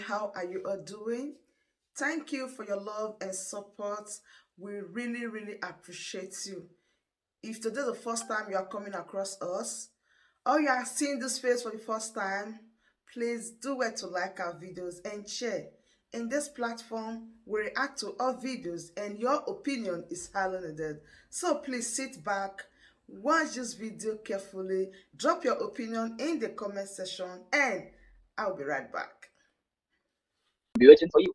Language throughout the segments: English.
how are you all doing? Thank you for your love and support. We really appreciate you. If today is the first time you are coming across us, or you are seeing this face for the first time, please do it to like our videos and share. In this platform, we react to all videos and your opinion is highly needed. So please sit back, watch this video carefully, drop your opinion in the comment section, and I'll be right back. Be waiting for you.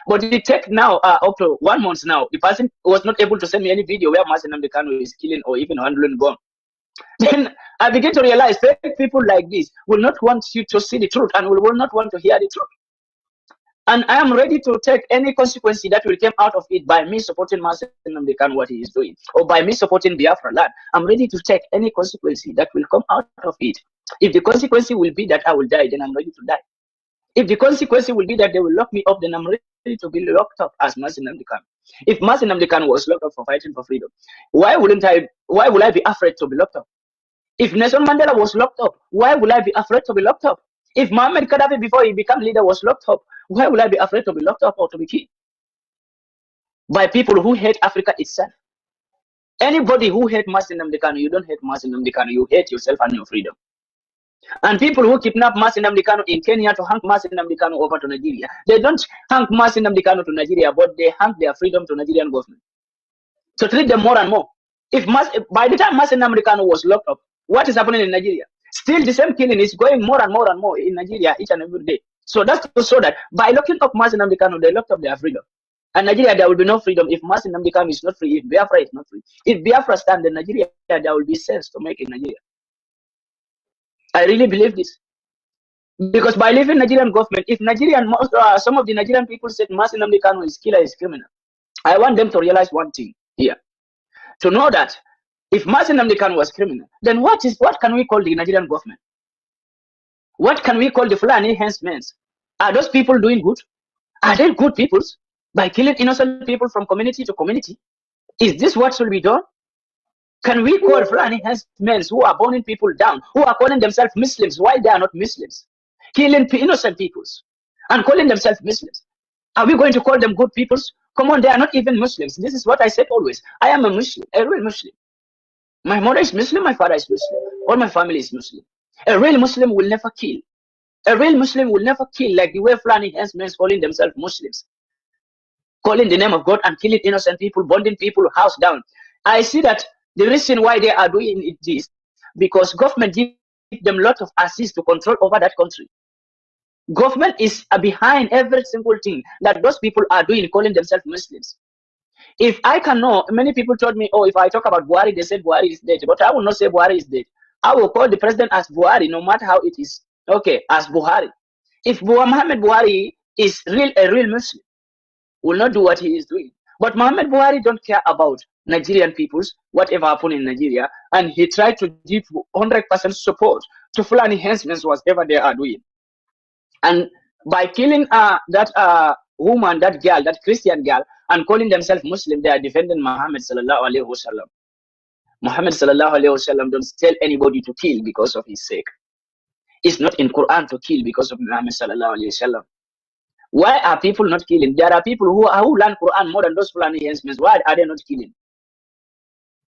But it take now up to 1 month now. The person was not able to send me any video where Mazen Namdekano is killing or even handling gun. Then I begin to realize fake people like this will not want you to see the truth and will not want to hear the truth. And I am ready to take any consequence that will come out of it by me supporting Mazen Namdekano, what he is doing, or by me supporting Biafra land. I'm ready to take any consequence that will come out of it. If the consequence will be that I will die, then I'm ready to die. If the consequence will be that they will lock me up, then I'm ready to be locked up as Mazen Namdekano. If Mazen Namdekano was locked up for fighting for freedom, why will I be afraid to be locked up? If Nelson Mandela was locked up, why will I be afraid to be locked up? If Muhammad Gaddafi before he became leader was locked up, why will I be afraid to be locked up or to be killed? By people who hate Africa itself. Anybody who hate Mazen Namdekano, you don't hate Mazen Namdekano, you hate yourself and your freedom. And people who kidnap Mazen Namdekano in Kenya to hang Mazen Namdekano over to Nigeria, they don't hang Mazen Namdekano to Nigeria, but they hang their freedom to Nigerian government. To treat them more and more. By the time Mazen Namdekano was locked up, what is happening in Nigeria? Still the same killing is going more and more in Nigeria each and every day. So that's to show that by locking up Mazen Namdekano, they locked up their freedom. And Nigeria, there will be no freedom if Mazen Namdekano is not free, if Biafra is not free. If Biafra stands in Nigeria, there will be sense to make in Nigeria. I really believe this. Because by leaving Nigerian government, if some of the Nigerian people said Mazen Namdekano is killer, is criminal, I want them to realize one thing here. To know that if Mazen Namdekano was criminal, then what can we call the Nigerian government? What can we call the Fulani henchmen? Are those people doing good? Are they good people by killing innocent people from community to community? Is this what should be done? Can we call Fulani henchmen who are burning people down, who are calling themselves Muslims while they are not Muslims, killing innocent peoples and calling themselves Muslims? Are we going to call them good peoples? Come on, they are not even Muslims. This is what I said always. I am a Muslim, a real Muslim. My mother is Muslim, my father is Muslim. All my family is Muslim. A real Muslim will never kill. A real Muslim will never kill like the way Fulani henchmen calling themselves Muslims, calling the name of God and killing innocent people, burning people house down. I see that the reason why they are doing it is because government give them a lot of assist to control over that country. Government is behind every single thing that those people are doing, calling themselves Muslims. If I can know, many people told me, oh, if I talk about Buhari, they said Buhari is dead. But I will not say Buhari is dead. I will call the president as Buhari, no matter how it is. Okay, as Buhari. If Muhammad Buhari is a real Muslim, will not do what he is doing. But Muhammad Buhari don't care about Nigerian peoples, whatever happened in Nigeria, and he tried to give 100% support to Fulani henchmen, whatever they are doing. And by killing that woman, that girl, that Christian girl, and calling themselves Muslim, they are defending Muhammad sallallahu alaihi wasallam. Muhammad sallallahu alaihi wasallam don't tell anybody to kill because of his sake. It's not in Quran to kill because of Muhammad sallallahu alaihi wasallam. Why are people not killing? There are people who learn Quran more than those Fulani henchmen. Why are they not killing?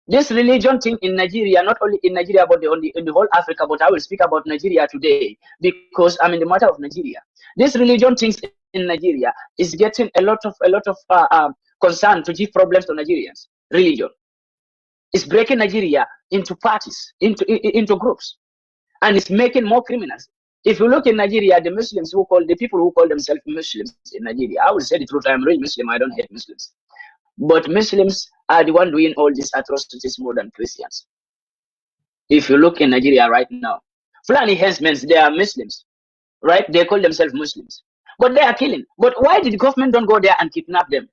This religion thing in Nigeria, not only in Nigeria, but in the whole Africa, but I will speak about Nigeria today because I'm in the matter of Nigeria. This religion things in Nigeria is getting a lot of concern to give problems to Nigerians. Religion is breaking Nigeria into parties, into groups, and it's making more criminals. If you look in Nigeria, the people who call themselves Muslims in Nigeria, I will say the truth, I'm a real Muslim, I don't hate Muslims. But Muslims are the one doing all these atrocities more than Christians. If you look in Nigeria right now, Fulani henchmen, they are Muslims, right? They call themselves Muslims, but they are killing. But why did the government don't go there and kidnap them?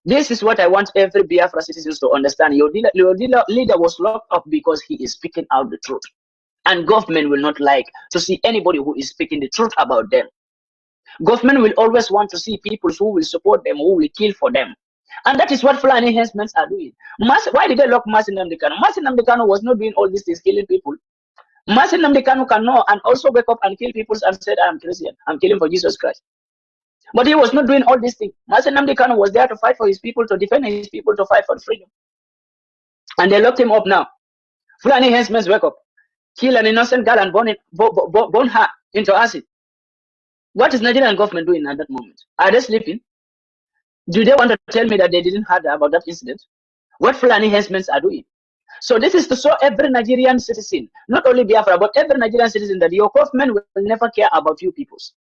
This is what I want every Biafra citizens to understand. Your leader was locked up because he is speaking out the truth. And government will not like to see anybody who is speaking the truth about them. Government will always want to see people who will support them, who will kill for them. And that is what Fulani henchmen are doing. Why did they lock Mazen Namdekano? Mazen Namdekano was not doing all these things, killing people. Martin Nnamdi Kanu can know and also wake up and kill people and said, I am Christian. I'm killing for Jesus Christ. But he was not doing all these things. Martin Nnamdi Kanu was there to fight for his people, to defend his people, to fight for freedom. And they locked him up now. Fulani henchmen wake up, kill an innocent girl and burn her into acid. What is Nigerian government doing at that moment? Are they sleeping? Do they want to tell me that they didn't hear about that incident? What Fulani henchmen are doing? So this is to show every Nigerian citizen, not only Biafra, but every Nigerian citizen, that your government will never care about you peoples.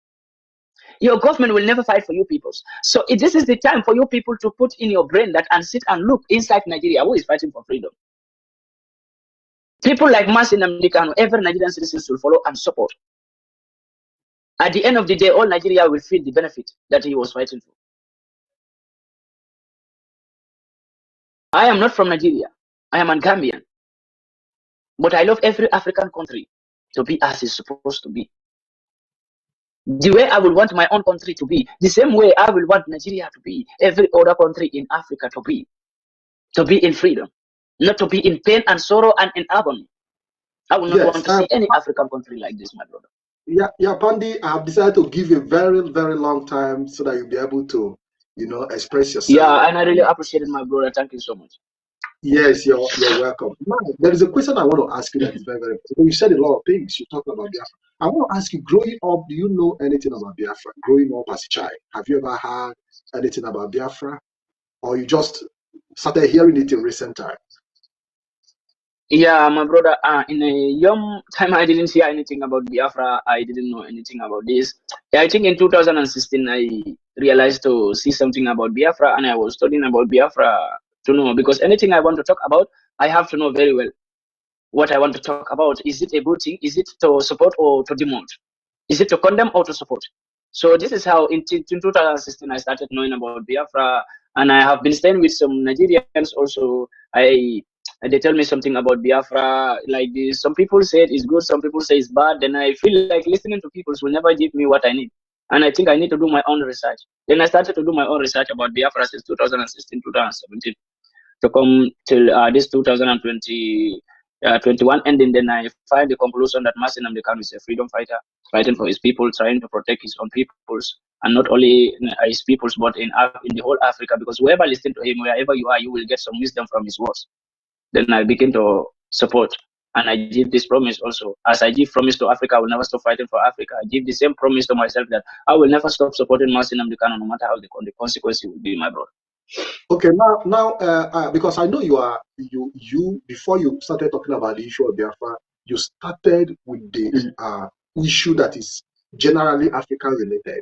Your government will never fight for you peoples. So this is the time for you people to put in your brain that and sit and look inside Nigeria, who is fighting for freedom. People like Martin Nnamdi Kanu, every Nigerian citizen will follow and support. At the end of the day, all Nigeria will feel the benefit that he was fighting for. I am not from Nigeria. I am a Gambian. But I love every African country to be as it's supposed to be. The way I will want my own country to be, the same way I will want Nigeria to be, every other country in Africa to be in freedom, not to be in pain and sorrow and in agony. I will not want to see any African country like this, my brother. Yeah, Pandi, I have decided to give you a very, very long time so that you'll be able to, express yourself. Yeah, and I really appreciate it, my brother. Thank you so much. Yes, you're welcome. Now, there is a question I want to ask you that is very, very important. You said a lot of things. You talked about Biafra. I want to ask you, growing up, do you know anything about Biafra? Growing up as a child, have you ever heard anything about Biafra? Or you just started hearing it in recent time? Yeah, my brother, in a young time, I didn't hear anything about Biafra. I didn't know anything about this. I think in 2016, I realized to see something about Biafra, and I was studying about Biafra to know, because anything I want to talk about, I have to know very well what I want to talk about. Is it a good thing? Is it to support or to demolish? Is it to condemn or to support? So this is how in 2016 I started knowing about Biafra, and I have been staying with some Nigerians also. They tell me something about Biafra like this. Some people say it's good, some people say it's bad. Then I feel like listening to people will never give me what I need. And I think I need to do my own research. Then I started to do my own research about Biafra since 2016, 2017 to come till this 2020. 21 ending, then I find the conclusion that Martin Nnamdi Kanu is a freedom fighter, fighting for his people, trying to protect his own peoples, and not only his peoples, but in the whole Africa, because whoever listens to him, wherever you are, you will get some wisdom from his words. Then I begin to support, and I give this promise also. As I give promise to Africa, I will never stop fighting for Africa. I give the same promise to myself that I will never stop supporting Martin Nnamdi Kanu, no matter how the consequence will be, my brother. Okay, now, because I know you before you started talking about the issue of Biafra, you started with the issue that is generally African related.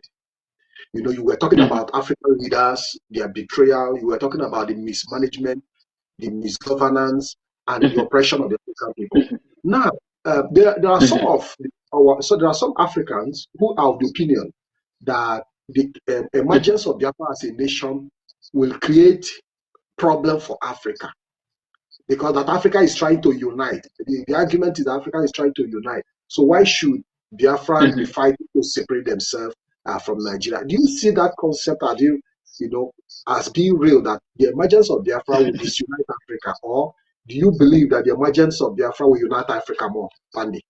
You were talking about African leaders, their betrayal. You were talking about the mismanagement, the misgovernance, and the oppression of the African people. Now, there are some Africans who are of the opinion that the emergence of Biafra as a nation will create problem for Africa, because that Africa is trying to unite. The argument is that Africa is trying to unite. So why should Biafra be fighting to separate themselves from Nigeria? Do you see that concept as being real, that the emergence of Biafra will disunite Africa, or do you believe that the emergence of Biafra will unite Africa more, Pandi?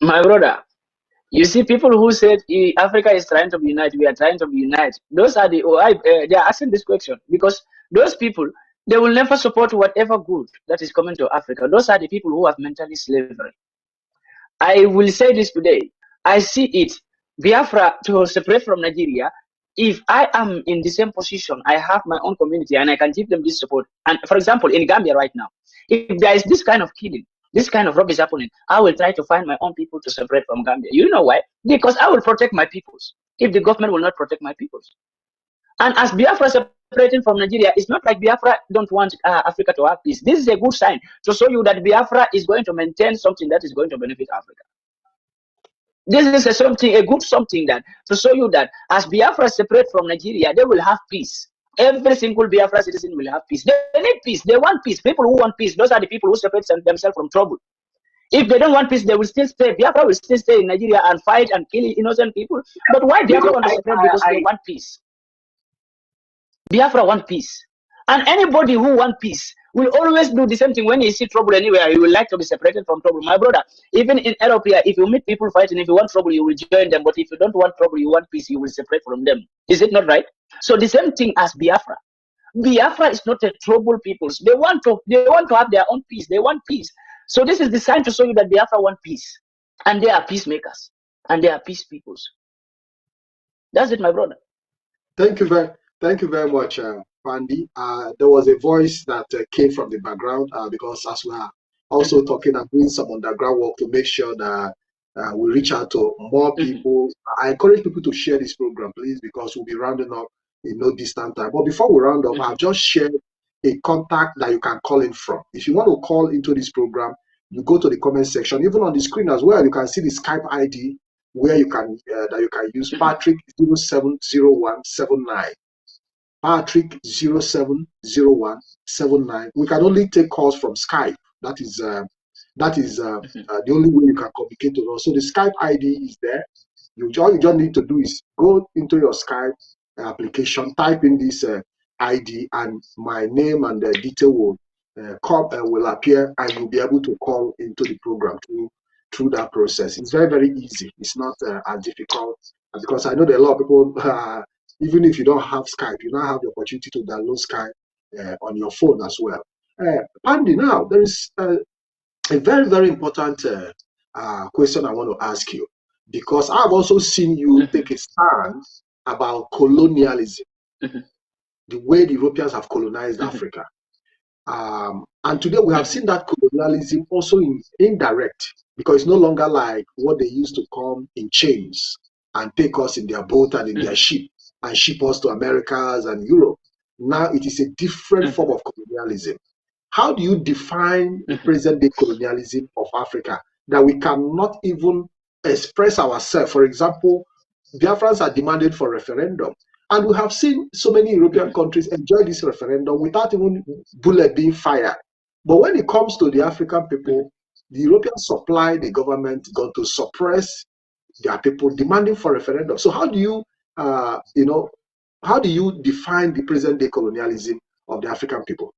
My brother, you see, people who said Africa is trying to be united, we are trying to be united. Those are they are asking this question because those people, they will never support whatever good that is coming to Africa. Those are the people who have mentally slavery. I will say this today. I see it. Biafra to separate from Nigeria. If I am in the same position, I have my own community and I can give them this support. And for example, in Gambia right now, if there is this kind of killing, this kind of rubbish happening, I will try to find my own people to separate from Gambia. You know why? Because I will protect my peoples if the government will not protect my peoples. And as Biafra separating from Nigeria, it's not like Biafra don't want Africa to have peace. This is a good sign to show you that Biafra is going to maintain something that is going to benefit Africa. This is a good something that to show you that as Biafra separate from Nigeria, they will have peace. Every single Biafra citizen will have peace. They need peace. They want peace. People who want peace, those are the people who separate themselves from trouble. If they don't want peace, they will still stay. Biafra will still stay in Nigeria and fight and kill innocent people. But why Biafra want to separate? Because they want peace. Biafra want peace. And anybody who wants peace will always do the same thing. When you see trouble anywhere, you will like to be separated from trouble. My brother, even in Europe here, if you meet people fighting, if you want trouble, you will join them. But if you don't want trouble, you want peace, you will separate from them. Is it not right? So the same thing as Biafra. Biafra is not a trouble people. They want to have their own peace. They want peace. So this is the sign to show you that Biafra want peace. And they are peacemakers. And they are peace peoples. That's it, my brother. Thank you very much, Pandy. There was a voice that came from the background because as we are also talking and doing some underground work to make sure that we reach out to more people. I encourage people to share this program, please, because we'll be rounding up in no distant time. But before we round up, I've just shared a contact that you can call in from. If you want to call into this program, you go to the comment section. Even on the screen as well, you can see the Skype ID where you can use Patrick 070179. Patrick 070179. We can only take calls from Skype. That is the only way you can communicate to us. So the Skype ID is there. All you just need to do is go into your Skype application, type in this ID, and my name and the detail will appear, and you'll be able to call into the program through that process. It's very, very easy. It's not as difficult, because I know that a lot of people, even if you don't have Skype, you now have the opportunity to download Skype on your phone as well. Pandy, now there is a very, very important question I want to ask you, because I've also seen you take a stand about colonialism, the way the Europeans have colonized Africa. And today we have seen that colonialism also indirect, because it's no longer like what they used to come in chains and take us in their boat and in their ship and ship us to Americas and Europe. Now it is a different form of colonialism. How do you define the present-day colonialism of Africa, that we cannot even express ourselves? For example, Biafrans are demanded for referendum, and we have seen so many European countries enjoy this referendum without even bullet being fired. But when it comes to the African people, the Europeans supply the government got to suppress their people demanding for referendum. So how do you, how do you define the present-day colonialism of the African people?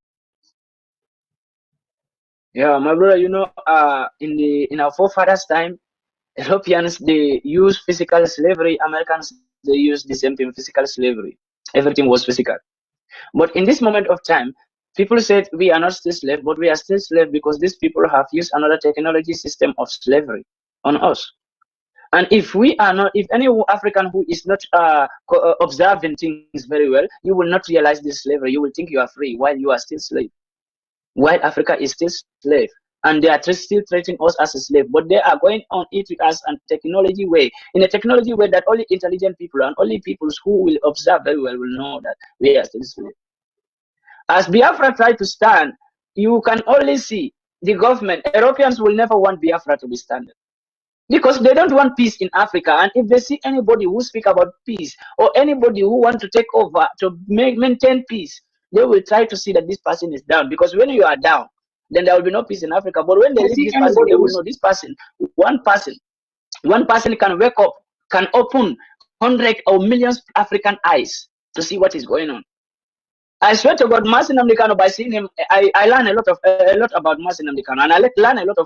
Yeah, my brother, in our forefathers' time, Europeans, they use physical slavery. Americans, they use the same thing, physical slavery. Everything was physical. But in this moment of time, people said we are not still slave, but we are still slave because these people have used another technology system of slavery on us. And if we are not, if any African who is not observing things very well, you will not realize this slavery. You will think you are free while you are still slave. While Africa is still slave, and they are still treating us as a slave, but they are going on it with us in a technology way that only intelligent people and only people who will observe very well will know that we are still slave. As Biafra tried to stand, you can only see the government. Europeans will never want Biafra to be standing, because they don't want peace in Africa. And if they see anybody who speak about peace, or anybody who want to take over to maintain peace, they will try to see that this person is down, because when you are down, then there will be no peace in Africa. But when they leave this person, they will know this person, one person can wake up, can open hundreds or millions of African eyes to see what is going on. I swear to God, Mercy Nnamdi Kanu, by seeing him, I learned a lot about Mercy Nnamdi Kanu, and I learned a lot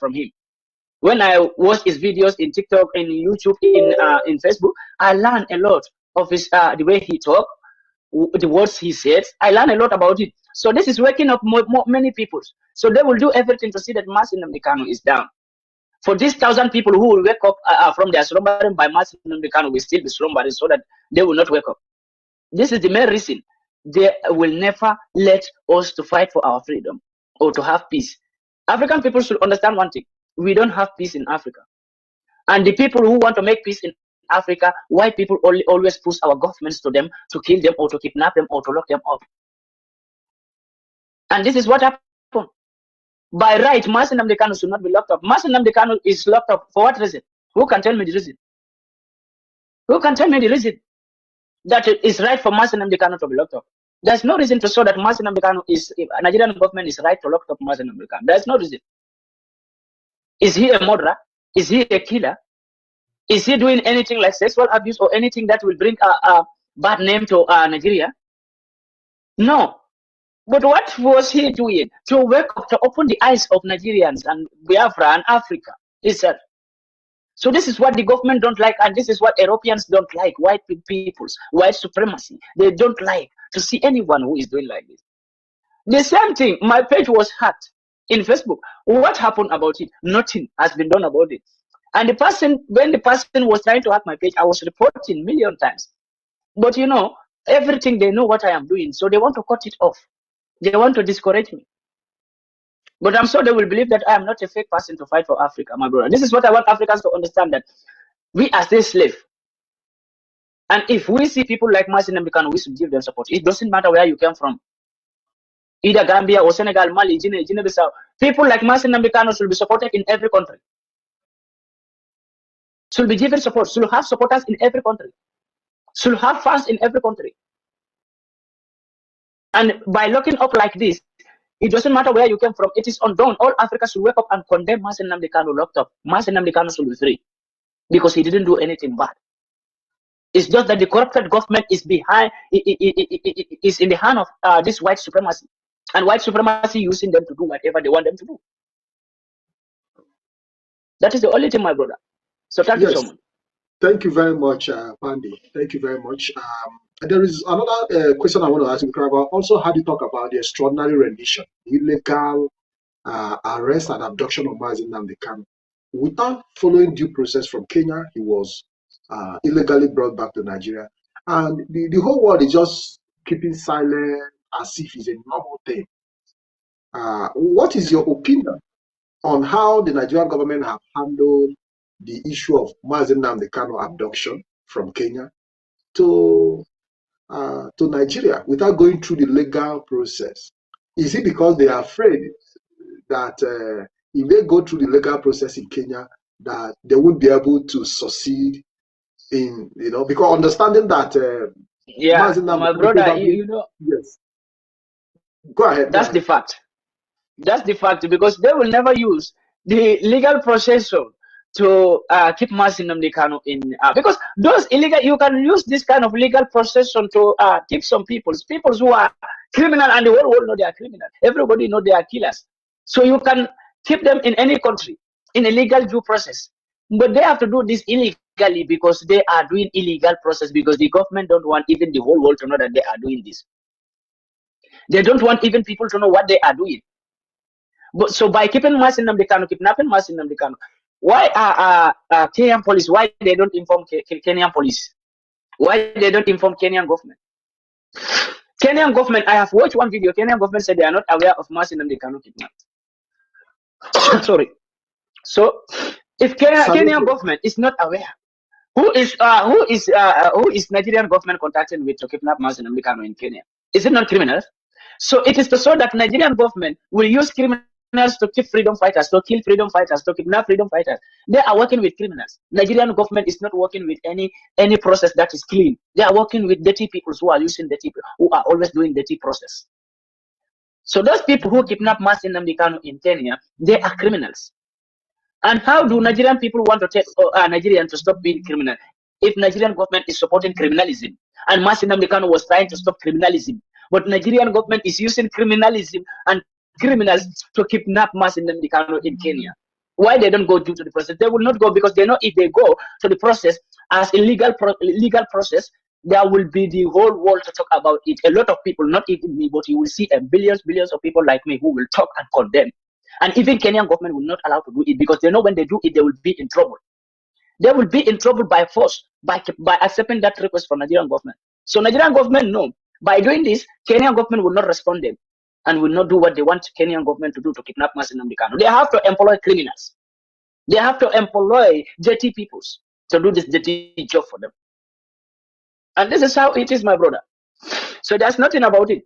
from him. When I watch his videos in TikTok, in YouTube, in Facebook, I learned a lot of his the way he talk, the words he says. I learned a lot about it. So this is waking up many people. So they will do everything to see that Mercy Nnamdi Kanu is down. For these 1,000 people who will wake up from their slumbering by Mercy Nnamdi Kanu will still be slumbering, so that they will not wake up. This is the main reason. They will never let us to fight for our freedom or to have peace. African people should understand one thing. We don't have peace in Africa. And the people who want to make peace in Africa, white people always push our governments to them to kill them or to kidnap them or to lock them up. And this is what happened. By right, Mercy Nnamdi Kanu should not be locked up. Mercy Nnamdi Kanu is locked up for what reason? Who can tell me the reason? Who can tell me the reason that it is right for Mercy Nnamdi Kanu to be locked up? There's no reason to show that Mercy Nnamdi Kanu Nigerian government is right to lock up Mercy Nnamdi Kanu. There's no reason. Is he a murderer? Is he a killer? Is he doing anything like sexual abuse or anything that will bring a bad name to Nigeria? No. But what was he doing to wake up, to open the eyes of Nigerians and Biafra and Africa? He said, so this is what the government don't like, and this is what Europeans don't like, white peoples, white supremacy. They don't like to see anyone who is doing like this. The same thing, my page was hacked in Facebook. What happened about it? Nothing has been done about it. And the person, when the person was trying to hack my page, I was reporting million times. But you know, everything, they know what I am doing, so they want to cut it off. They want to discourage me. But I'm sure they will believe that I am not a fake person to fight for Africa, my brother. This is what I want Africans to understand, that we are still slaves. And if we see people like Martin Kanu, we should give them support. It doesn't matter where you came from. Either Gambia or Senegal, Mali, Guinea-Bissau. People like Martin Kanu should be supported in every country. Should be given support. Should have supporters in every country. Should have fans in every country. And by locking up like this, it doesn't matter where you came from. It is undone. All Africa should wake up and condemn Martin Kanu locked up. Martin Kanu should be free because he didn't do anything bad. It's just that the corrupted government is behind, is in the hand of this white supremacy, and white supremacy using them to do whatever they want them to do. That is the only thing, my brother. So thank you so much. Thank you very much, Pandy. Thank you very much. There is another question I want to ask you about. Also, how do you talk about the extraordinary rendition, illegal arrest and abduction of Mazi Nnamdi Kanu? Without following due process from Kenya, he was illegally brought back to Nigeria. And the whole world is just keeping silent as if it's a normal thing. What is your opinion on how the Nigerian government have handled the issue of Mazi Nnamdi Kanu abduction from Kenya to Nigeria without going through the legal process? Is it because they are afraid that if they go through the legal process in Kenya, that they won't be able to succeed in, because understanding that yeah, my brother, you know, yes, go ahead. That's the fact. That's the fact, because they will never use the legal procedure to keep Mazi Nnamdi Kanu in, because those illegal, you can use this kind of legal procession to keep some people who are criminal, and the whole world know they are criminal. Everybody know they are killers. So you can keep them in any country in a legal due process. But they have to do this illegally because they are doing illegal process, because the government don't want even the whole world to know that they are doing this. They don't want even people to know what they are doing. But so by keeping Mazi Nnamdi Kanu, kidnapping Mazi Nnamdi Kanu, why Kenyan police, why they don't inform Kenyan police? Why they don't inform Kenyan government? Kenyan government, I have watched one video. Kenyan government said they are not aware of Mazi Nnamdi Kanu kidnapped. Sorry. So if Kenyan government is not aware, who is Nigerian government contacting with to kidnap Mazi Nnamdi Kanu in Kenya? Is it not criminals? So it is to show that Nigerian government will use criminals to keep freedom fighters, to kill freedom fighters, to kidnap freedom fighters. They are working with criminals. Nigerian government is not working with any process that is clean. They are working with dirty people who are using dirty, who are always doing dirty process. So those people who kidnap Mazi Nnamdi Kanu in Kenya, they are criminals. And how do Nigerian people want to tell Nigerians to stop being criminal if Nigerian government is supporting criminalism? And Mazi Nnamdi Kanu was trying to stop criminalism, but Nigerian government is using criminalism and criminals to kidnap Mazi Nnamdi Kanu in Kenya. Why they don't go due to the process? They will not go because they know if they go to the process as a legal process, there will be the whole world to talk about it. A lot of people, not even me, but you will see billions of people like me who will talk and condemn. And even Kenyan government will not allow to do it because they know when they do it, they will be in trouble. They will be in trouble by force, by accepting that request from Nigerian government. So Nigerian government know by doing this, Kenyan government will not respond them and will not do what they want Kenyan government to do to kidnap Mazi Nnamdi Kanu. They have to employ criminals. They have to employ dirty peoples to do this dirty job for them. And this is how it is, my brother. So there's nothing about it.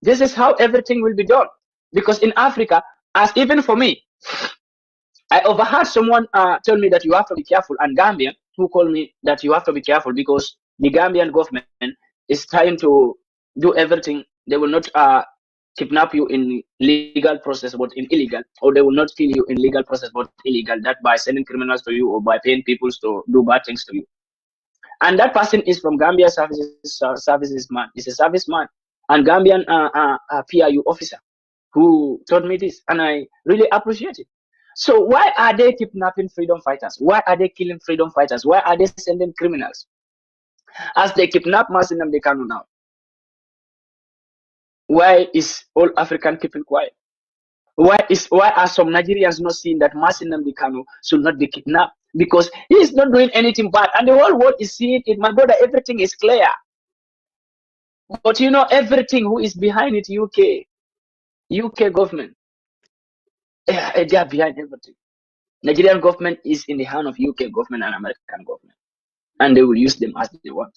This is how everything will be done. Because in Africa, as even for me, I overheard someone tell me that you have to be careful, and Gambian who told me that you have to be careful because the Gambian government is trying to do everything. They will not kidnap you in legal process but in illegal, or they will not kill you in legal process but illegal, that by sending criminals to you or by paying people to do bad things to you. And that person is from Gambia services man. He's a serviceman. and Gambian PRU officer who told me this, and I really appreciate it. So why are they kidnapping freedom fighters? Why are they killing freedom fighters? Why are they sending criminals? As they kidnap Masin Nnamdi Kanu now, why is all African keeping quiet? Why are some Nigerians not seeing that Masin Nnamdi Kanu should not be kidnapped? Because he is not doing anything bad, and the whole world is seeing it. My brother, everything is clear. But you know, everything who is behind it, UK government, they are behind everything. Nigerian government is in the hand of UK government and American government, and they will use them as they want.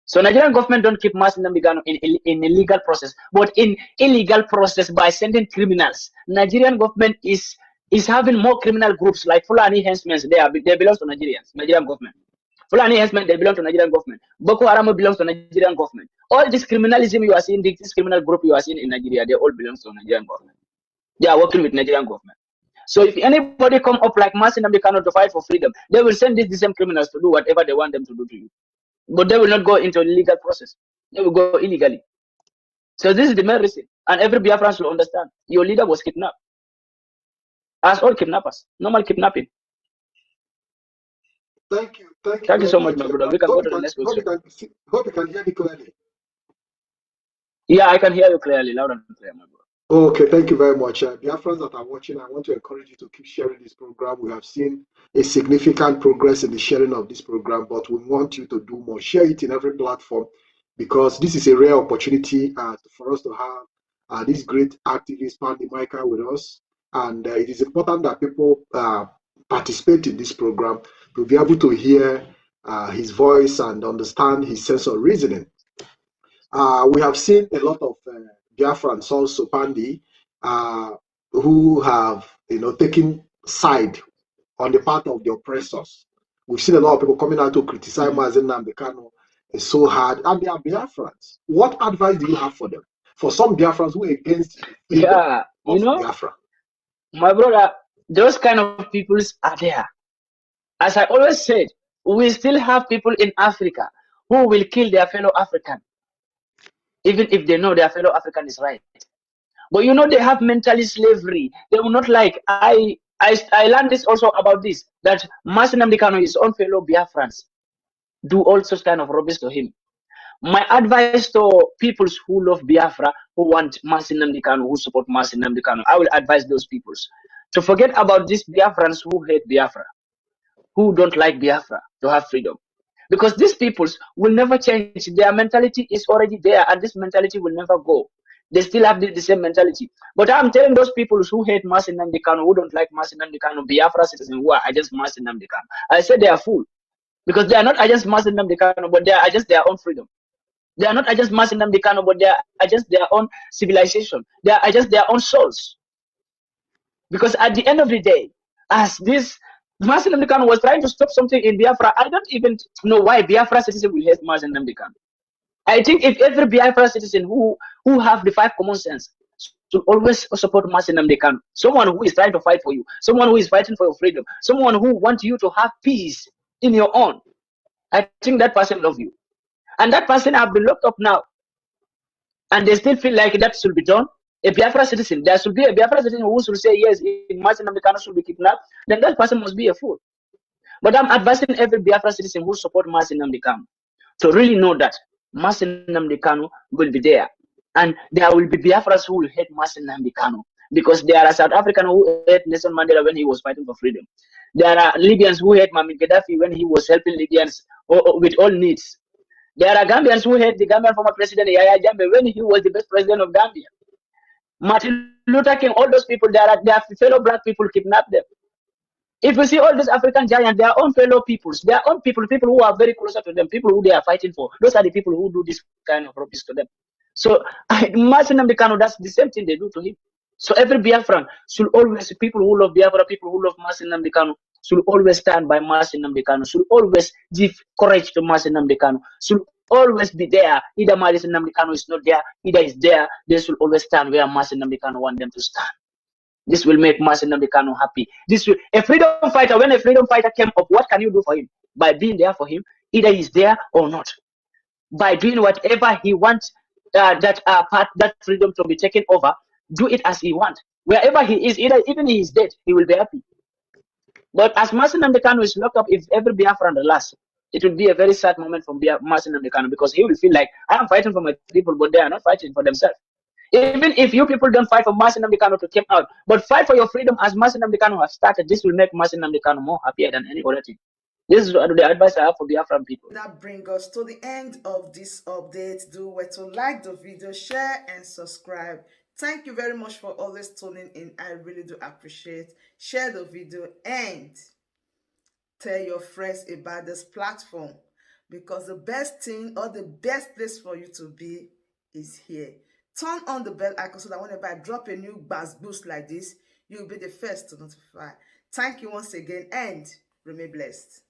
So Nigerian government don't keep Masin Nnamdi Kanu in a legal process, but in illegal process by sending criminals. Nigerian government is having more criminal groups like Fulani henchmen. They belong to Nigerian government. Fulani henchmen, they belong to Nigerian government. Boko Haram belongs to Nigerian government. All this criminalism you are seeing, this criminal group you are seeing in Nigeria, they all belong to Nigerian government. They are working with Nigerian government. So if anybody come up like Masin Nnamdi Kanu to fight for freedom, they will send the same criminals to do whatever they want them to do to you. But they will not go into a legal process. They will go illegally. So this is the main reason. And every Biafran should understand. Your leader was kidnapped. As all kidnappers. Normal kidnapping. Thank you. Thank you so much, my brother. We can go to the next question. Hope you can hear me clearly. Yeah, I can hear you clearly, loud and clear, my brother. Okay, thank you very much. Biafrans that are watching, I want to encourage you to keep sharing this program. We have seen a significant progress in the sharing of this program, but we want you to do more. Share it in every platform, because this is a rare opportunity for us to have this great activist, Pandy Micah, with us. And it is important that people participate in this program to be able to hear his voice and understand his sense of reasoning. We have seen a lot of Biafrans also, Pandy, who have, taken side on the part of the oppressors. We've seen a lot of people coming out to criticize Mazi Nnamdi Kanu so hard, and they are Biafrans. What advice do you have for them? For some Biafrans who are against Biafra? My brother, those kind of peoples are there. As I always said, we still have people in Africa who will kill their fellow African, even if they know their fellow African is right. But they have mentally slavery. They will not like. I learned this also about this, that Mazi Nnamdi Kanu, his own fellow Biafrans, do all such kind of rubbish to him. My advice to peoples who love Biafra, who want Mazi Nnamdi Kanu, who support Mazi Nnamdi Kanu, I will advise those peoples to forget about these Biafrans who hate Biafra, who don't like Biafra, to have freedom. Because these peoples will never change. Their mentality is already there, and this mentality will never go. They still have the same mentality. But I'm telling those people who hate Mazi Nnamdi Kanu, who don't like Mazi Nnamdi Kanu, Biafra citizens who are against Mazi Nnamdi Kanu, I said they are fool. Because they are not against Mazi Nnamdi Kanu, but they are against their own freedom. They are not against Mazi Nnamdi Kanu, but they are against their own civilization. They are against their own souls. Because at the end of the day, as this Mazi Nnamdi Kanu was trying to stop something in Biafra, I don't even know why Biafra citizen will hate Mazi Nnamdi Kanu. I think if every Biafra citizen who have the 5 common sense should always support Mazi Nnamdi Kanu, someone who is trying to fight for you, someone who is fighting for your freedom, someone who wants you to have peace in your own, I think that person loves you. And that person have been locked up now, and they still feel like that should be done. A Biafra citizen, there should be a Biafra citizen who should say yes, if Mazi Nnamdi Kanu should be kidnapped, then that person must be a fool. But I'm advising every Biafra citizen who support Mazi Nnamdi Kanu to really know that Mazi Nnamdi Kanu will be there, and there will be Biafras who will hate Mazi Nnamdi Kanu, because there are South Africans who hate Nelson Mandela when he was fighting for freedom. There are Libyans who hate Muammar Gaddafi when he was helping Libyans with all needs. There are Gambians who hate the Gambian former president Yahya Jammeh when he was the best president of Gambia. Martin Luther King, all those people, they are fellow black people kidnapped them. If you see all these African giants, their own fellow peoples, their own people who are very closer to them, people who they are fighting for, those are the people who do this kind of rubbish to them. So Mazi Nnamdi Kanu, that's the same thing they do to him. So every Biafran should always, people who love Biafra, people who love Mazi Nnamdi Kanu, should always stand by Mazi Nnamdi Kanu, should always give courage to Mazi Nnamdi Kanu, should always be there. Either Mazi Nnamdi Kanu is not there, either is there, they should always stand where Mazi Nnamdi Kanu want them to stand. This will make Mazi Nnamdi Kanu happy. This will, a freedom fighter, when a freedom fighter came up, what can you do for him? By being there for him, either he's there or not. By doing whatever he wants that freedom to be taken over, do it as he wants. Wherever he is, even he is dead, he will be happy. But as Masin Namdekano is locked up, if every Biafran relax, it will be a very sad moment for Masin Namdekano, because he will feel like, I am fighting for my people, but they are not fighting for themselves. Even if you people don't fight for Masin Namdekano to come out, but fight for your freedom as Masin Namdekano has started, this will make Masin Namdekano more happier than any other thing. This is the advice I have for Biafran people. That brings us to the end of this update. Do well to like the video, share, and subscribe. Thank you very much for always tuning in. I really do appreciate. Share the video and tell your friends about this platform, because the best thing or the best place for you to be is here. Turn on the bell icon so that whenever I drop a new boost like this, you'll be the first to notify. Thank you once again and remain blessed.